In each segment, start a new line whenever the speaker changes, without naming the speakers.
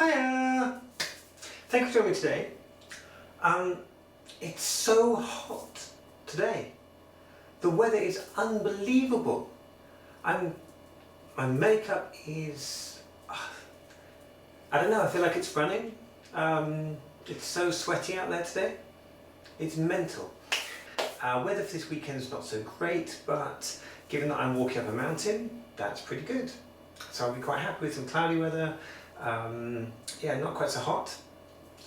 Hiya! Thank you for joining me today. It's so hot today. The weather is unbelievable. My makeup is, I don't know, I feel like it's running. It's so sweaty out there today. It's mental. Weather for this weekend is not so great, but given that I'm walking up a mountain, that's pretty good. So I'll be quite happy with some cloudy weather. Yeah, not quite so hot.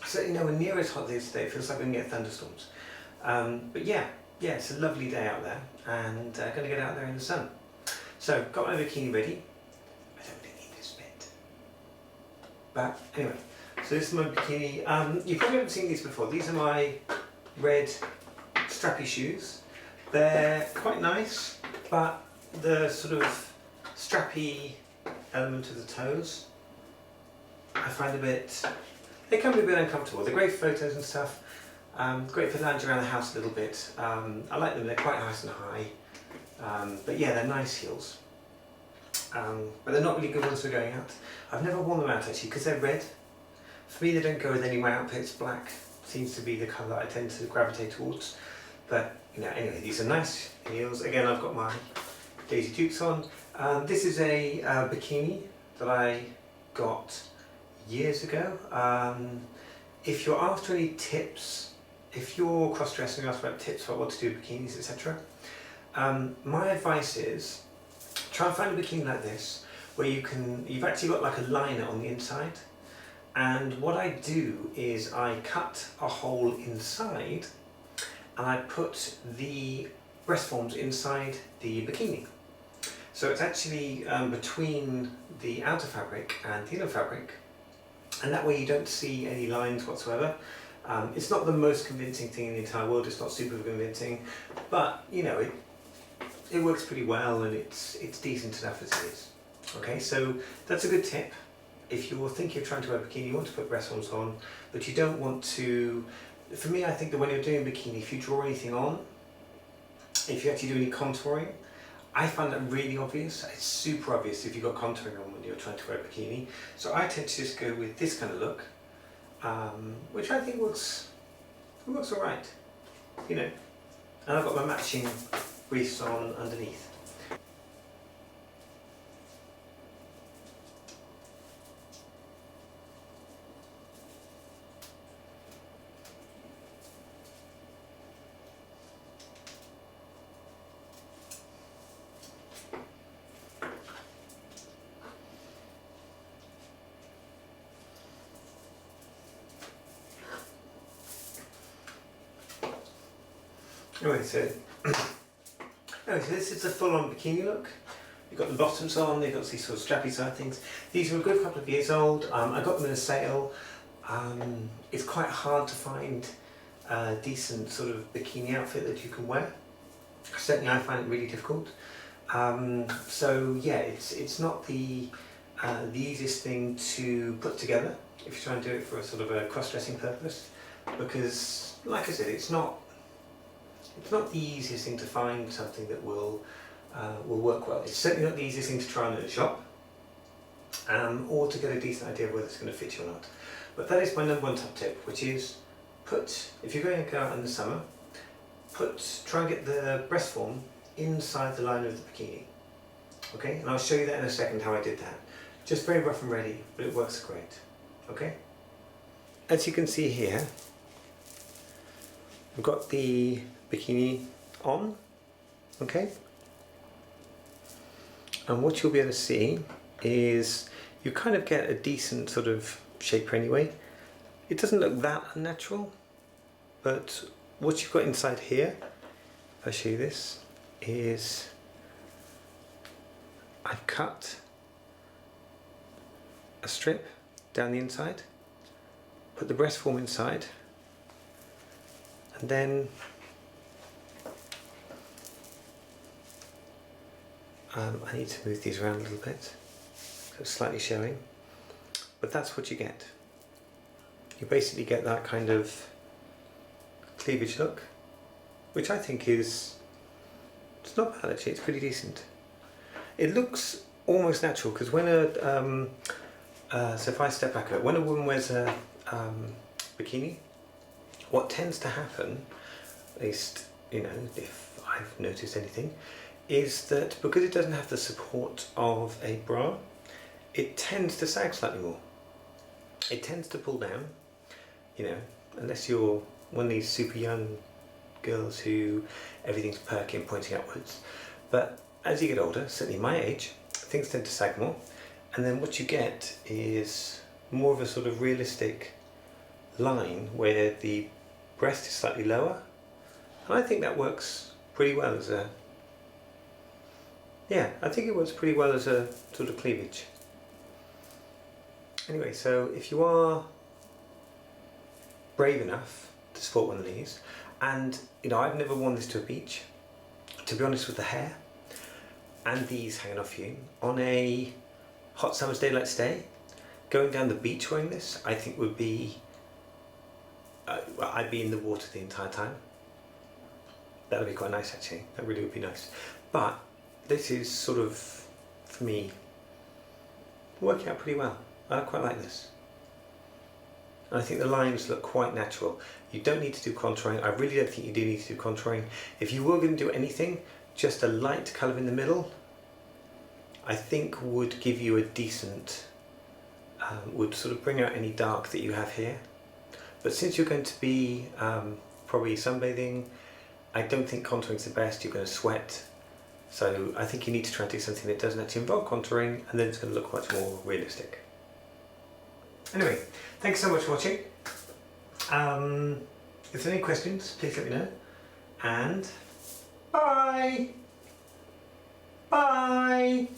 Certainly nowhere near as hot as it is today. It feels like we can get thunderstorms. But yeah, it's a lovely day out there, and going to get out there in the sun. So, got my bikini ready. I don't really need this bit. But anyway, so this is my bikini. You probably haven't seen these before. These are my red strappy shoes. They're quite nice, but the sort of strappy element of the toes I find they can be a bit uncomfortable. They're great for photos and stuff, great for lounging around the house a little bit. I like them, they're quite nice and high, but yeah, they're nice heels. But they're not really good ones for going out. I've never worn them out actually because they're red. For me, they don't go with any of my outfits. Black seems to be the colour I tend to gravitate towards. But anyway, these are nice heels. Again, I've got my Daisy Dukes on. This is a bikini that I got years ago. If you're after any tips, if you're cross-dressing and ask about tips about what to do with bikinis, etc., my advice is try and find a bikini like this where you've actually got like a liner on the inside, and what I do is I cut a hole inside and I put the breast forms inside the bikini. So it's actually between the outer fabric and the inner fabric, and that way you don't see any lines whatsoever. It's not the most convincing thing in the entire world, it's not super convincing, but it works pretty well, and it's decent enough as it is. Okay, so that's a good tip. If you're thinking of trying to wear a bikini, you want to put breast forms on, but you don't want to. For me, I think that when you're doing a bikini, if you draw anything on, if you actually do any contouring, I find that really obvious. It's super obvious if you've got contouring on when you're trying to wear a bikini. So I tend to just go with this kind of look, which I think works alright. And I've got my matching briefs on underneath. Anyway, so this is a full-on bikini look. You've got the bottoms on, they've got these sort of strappy side things. These are a good couple of years old. I got them in a sale. It's quite hard to find a decent sort of bikini outfit that you can wear. Certainly I find it really difficult. So yeah, it's not the easiest thing to put together if you try and do it for a sort of a cross-dressing purpose, because like I said, it's not the easiest thing to find something that will work well. It's certainly not the easiest thing to try on in a shop, or to get a decent idea of whether it's going to fit you or not. But that is my number one top tip, which is if you're going to go out in the summer, try and get the breast form inside the line of the bikini. Okay, and I'll show you that in a second how I did that. Just very rough and ready, but it works great. Okay, as you can see here, I've got the bikini on, okay, and what you'll be able to see is you kind of get a decent sort of shape anyway. It doesn't look that unnatural, but what you've got inside here, if I show you this, is I've cut a strip down the inside, put the breast form inside, and then I need to move these around a little bit so it's slightly showing, but that's what you get. You basically get that kind of cleavage look, which I think it's not bad actually, it's pretty decent. It looks almost natural because when So if I step back a bit, when a woman wears a bikini, what tends to happen, at least, you know, if I've noticed anything, is that because it doesn't have the support of a bra, it tends to sag slightly more. It tends to pull down, you know, unless you're one of these super young girls who everything's perky and pointing upwards. But as you get older, certainly my age, things tend to sag more, and then what you get is more of a sort of realistic line where the breast is slightly lower, and I think that works pretty well as a, yeah, I think it works pretty well as a sort of cleavage. Anyway, so if you are brave enough to sport one of these, and you know, I've never worn this to a beach, to be honest, with the hair and these hanging off you on a hot summer's day like today, going down the beach wearing this, I think would be, I'd be in the water the entire time. That would be quite nice actually, that really would be nice. But this is sort of, for me, working out pretty well. I quite like this. And I think the lines look quite natural. You don't need to do contouring. I really don't think you do need to do contouring. If you were going to do anything, just a light colour in the middle, I think would give you a decent, would sort of bring out any dark that you have here. But since you're going to be probably sunbathing, I don't think contouring's the best. You're going to sweat. So I think you need to try and do something that doesn't actually involve contouring, and then it's going to look much more realistic. Anyway, thanks so much for watching. If there's any questions, please let me know. And bye! Bye!